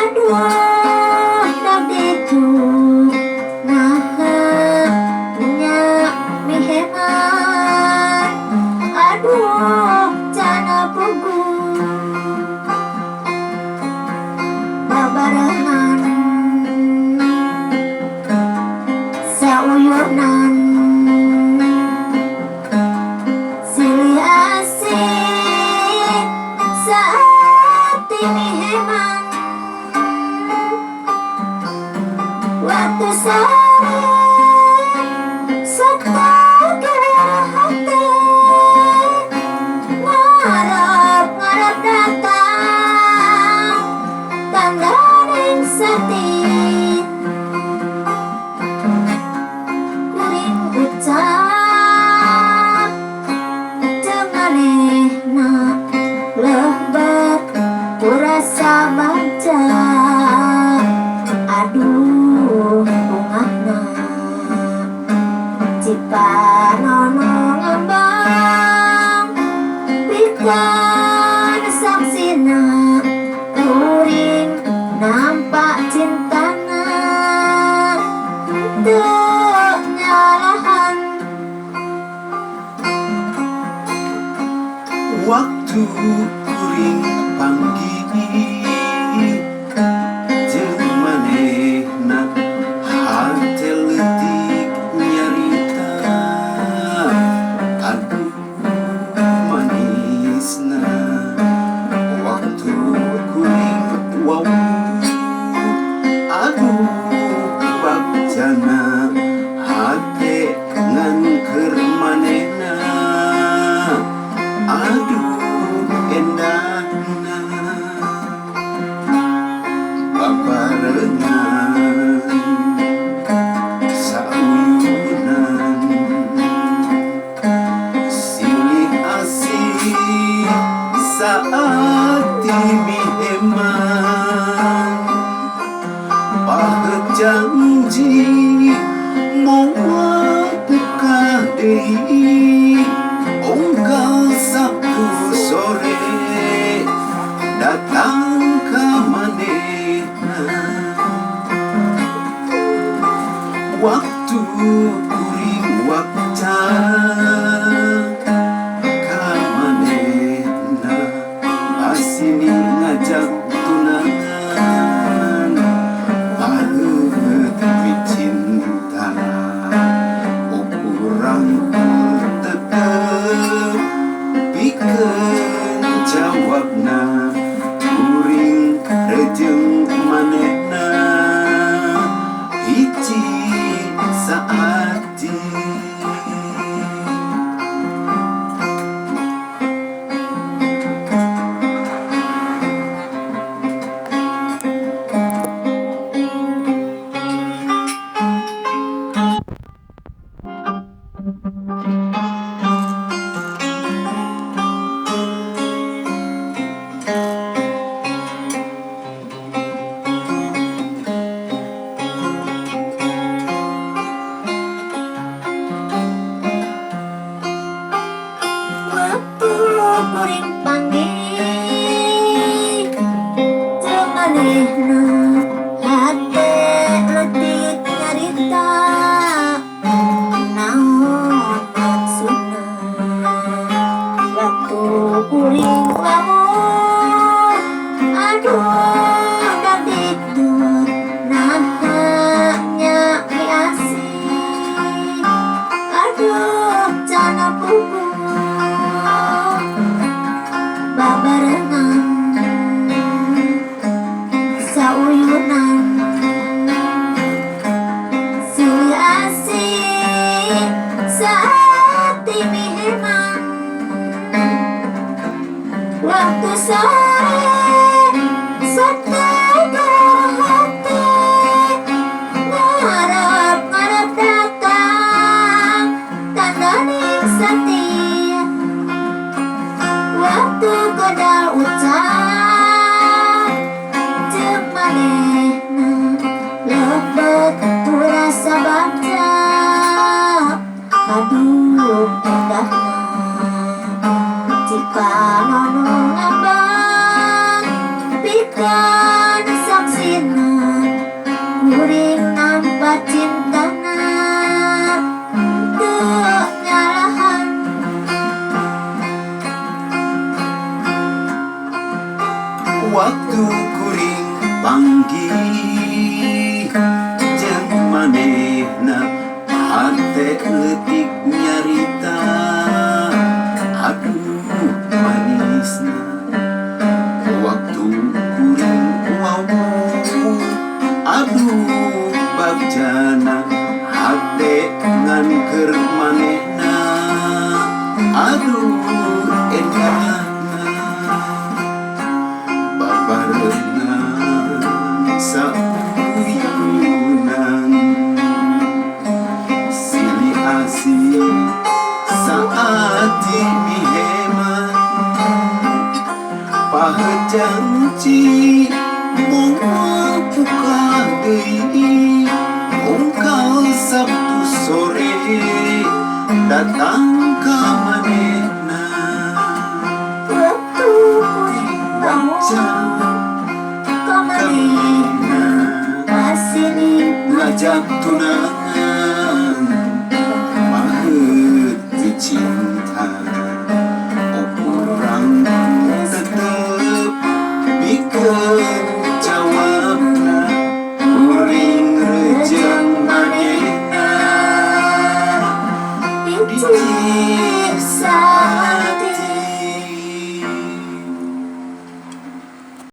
Aduh, daditu nah punya miheman. Aduh, cana pugu babarengan sauyunan silih asih saat ini heman. Waktu sore setelah hati ngarap datang tanda ning sati kuring ucap denganehna lebat kurasa baca. Aduh bungahna cipanono ngembang pikan saksina kuring nampak cintana teu nyalahan. Waktu kuring panggih jeung manehna hate leutik nyarita. Aduh manisna waktu kuring wau. Aduh bagjana hate ngan keur manehna. Aduh endahna babarengan sauyunan silih asih saat timiheman. Pahet janji moal buka deui onggal Sabtu sore datang ka manehna. Waktu kuring wakca ka manehna asini ngajak tunangan. Pahet cinta ukurang tetep pikeun jawabna kuring rejeng manehna hiji saati. Waktu kuring panggih jeung manehna hate leutik nyarita. Naon maksudna waktu kuring lamun. Aduh daditu nah nya asih. Aduh cana pugu babarengan sauyunan dina kuring nampa cintana teu nyalahan. Waktu kuring panggih jeung manehna hate leutik nyarita. Aduh manisna waktu kuring wawuh. Aduh bagjana hate ngan keur manehna. Aduh endahna babarengan sauyunan silih asih saati miheman pahet janji moal buka deui ungkal Sabtu sore datang ka manehna. Waktu kuring Baca kamari kamina masih ngajak tunang